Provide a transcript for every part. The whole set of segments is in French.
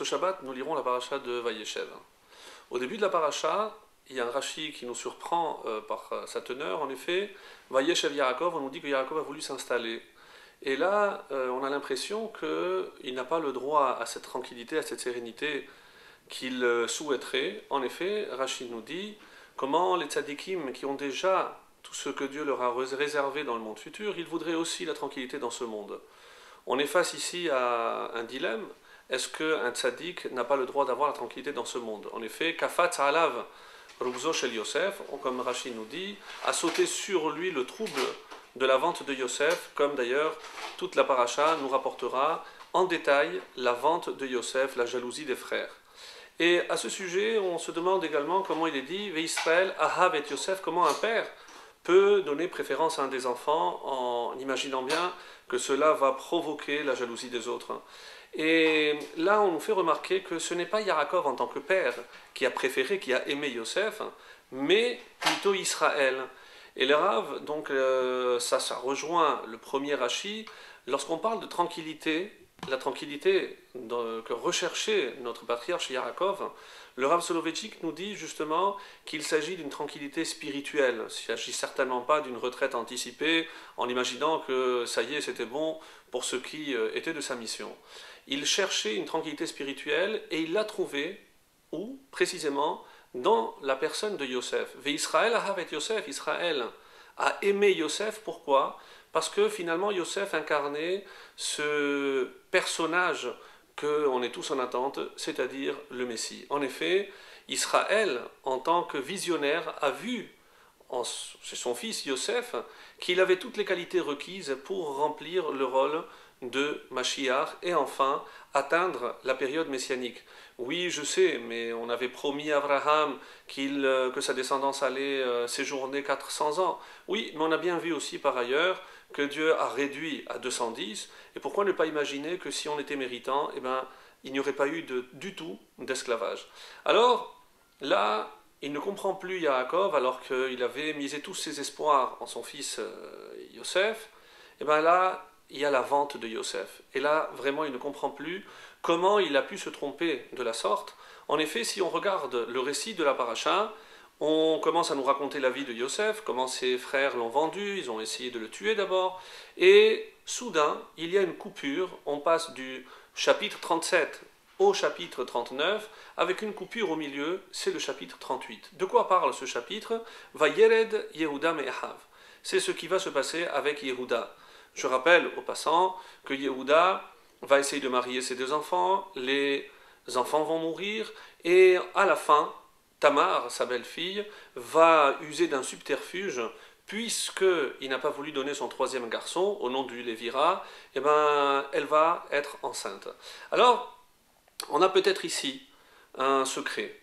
Shabbat, nous lirons la paracha de Vayeshev. Au début de la paracha, il y a un Rashi qui nous surprend par sa teneur. En effet, Vayeshev Yaakov, on nous dit que Yaakov a voulu s'installer. Et là, on a l'impression qu'il n'a pas le droit à cette tranquillité, à cette sérénité qu'il souhaiterait. En effet, Rashi nous dit comment les tzadikim qui ont déjà tout ce que Dieu leur a réservé dans le monde futur, ils voudraient aussi la tranquillité dans ce monde. On est face ici à un dilemme. Est-ce qu'un tzaddik n'a pas le droit d'avoir la tranquillité dans ce monde? En effet, Kafat Alav Rubzo Shel Yosef, comme Rachid nous dit, a sauté sur lui le trouble de la vente de Yosef, comme d'ailleurs toute la paracha nous rapportera en détail la vente de Yosef, la jalousie des frères. Et à ce sujet, on se demande également comment il est dit Ve'Israël Ahav et Yosef, comment un père peut donner préférence à un des enfants en imaginant bien que cela va provoquer la jalousie des autres. Et là, on nous fait remarquer que ce n'est pas Yaakov en tant que père qui a préféré, qui a aimé Yosef, mais plutôt Israël. Et le Rav, donc ça rejoint le premier Rashi, lorsqu'on parle de tranquillité, la tranquillité que recherchait notre patriarche Yaakov, le Rav Soloveitchik nous dit justement qu'il s'agit d'une tranquillité spirituelle. Il ne s'agit certainement pas d'une retraite anticipée en imaginant que ça y est, c'était bon pour ce qui était de sa mission. Il cherchait une tranquillité spirituelle et il l'a trouvée, où précisément dans la personne de Yosef. Ve'Israël ahavet Yosef, Israël a aimé Yosef, pourquoi? Parce que finalement Yosef incarnait ce personnage qu'on est tous en attente, c'est-à-dire le Messie. En effet, Israël, en tant que visionnaire, a vu chez son fils Yosef qu'il avait toutes les qualités requises pour remplir le rôle de Mashiach et enfin atteindre la période messianique. Oui, je sais, mais on avait promis à Abraham que sa descendance allait séjourner 400 ans. Oui, mais on a bien vu aussi par ailleurs que Dieu a réduit à 210, et pourquoi ne pas imaginer que si on était méritant, eh ben, il n'y aurait pas eu du tout d'esclavage. Alors, là, il ne comprend plus Yaakov, alors qu'il avait misé tous ses espoirs en son fils Yosef, et bien là, il y a la vente de Yosef. Et là, vraiment, il ne comprend plus comment il a pu se tromper de la sorte. En effet, si on regarde le récit de la paracha, on commence à nous raconter la vie de Yosef, comment ses frères l'ont vendu, ils ont essayé de le tuer d'abord, et soudain, il y a une coupure, on passe du chapitre 37 au chapitre 39, avec une coupure au milieu, c'est le chapitre 38. De quoi parle ce chapitre? Vayered Yehuda Me'ahav. C'est ce qui va se passer avec Yehuda. Je rappelle au passant que Yehuda va essayer de marier ses deux enfants, les enfants vont mourir, et à la fin, Tamar, sa belle-fille, va user d'un subterfuge, puisqu'il n'a pas voulu donner son troisième garçon, au nom du Lévira, eh ben, elle va être enceinte. Alors, on a peut-être ici un secret.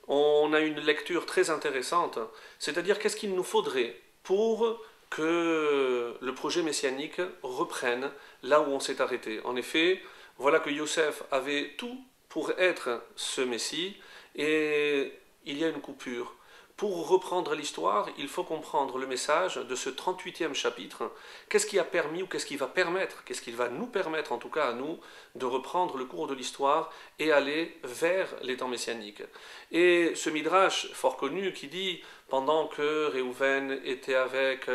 On a une lecture très intéressante, c'est-à-dire qu'est-ce qu'il nous faudrait pour que le projet messianique reprenne là où on s'est arrêté. En effet, voilà que Yosef avait tout pour être ce Messie, et il y a une coupure. Pour reprendre l'histoire, il faut comprendre le message de ce 38e chapitre. Qu'est-ce qui a permis, ou qu'est-ce qui va permettre, qu'est-ce qui va nous permettre, en tout cas à nous, de reprendre le cours de l'histoire et aller vers les temps messianiques. Et ce midrash fort connu qui dit, pendant que Réhouven était avec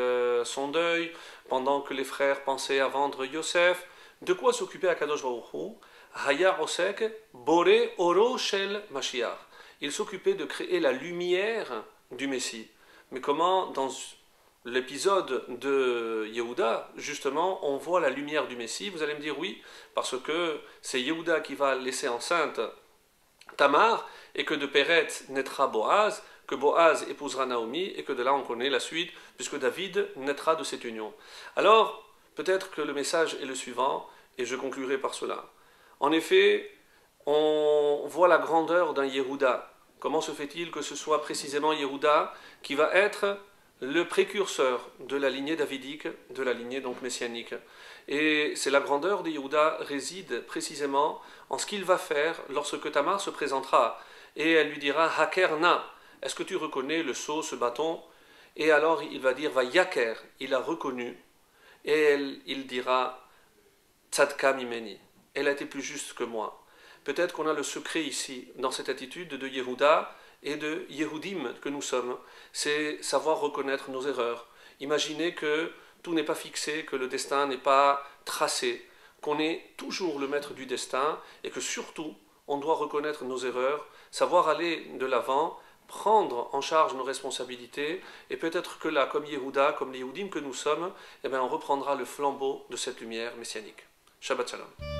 son deuil, pendant que les frères pensaient à vendre Yosef, de quoi s'occupait Akadosh Baruch Hu? Haya Osek Bore Oro Shel Mashiach. Il s'occupait de créer la lumière du Messie. Mais comment, dans l'épisode de Yehuda, justement, on voit la lumière du Messie? Vous allez me dire oui, parce que c'est Yehuda qui va laisser enceinte Tamar, et que de Péret naîtra Boaz, que Boaz épousera Naomi, et que de là on connaît la suite, puisque David naîtra de cette union. Alors, peut-être que le message est le suivant, et je conclurai par cela. En effet, on voit la grandeur d'un Yehuda. Comment se fait-il que ce soit précisément Yehuda qui va être le précurseur de la lignée davidique, de la lignée donc messianique? Et c'est la grandeur de Yehuda réside précisément en ce qu'il va faire lorsque Tamar se présentera. Et elle lui dira « Hakerna » est-ce que tu reconnais le seau, ce bâton? Et alors il va dire « Va yaker » il a reconnu. Et il dira « Tzadka mimeni » elle a été plus juste que moi. peut-être qu'on a le secret ici, dans cette attitude de Yehuda et de Yehudim que nous sommes. C'est savoir reconnaître nos erreurs. Imaginer que tout n'est pas fixé, que le destin n'est pas tracé, qu'on est toujours le maître du destin et que surtout, on doit reconnaître nos erreurs, savoir aller de l'avant, prendre en charge nos responsabilités, et peut-être que là, comme Yehuda, comme les Yehudim que nous sommes, eh bien, on reprendra le flambeau de cette lumière messianique. Shabbat Shalom.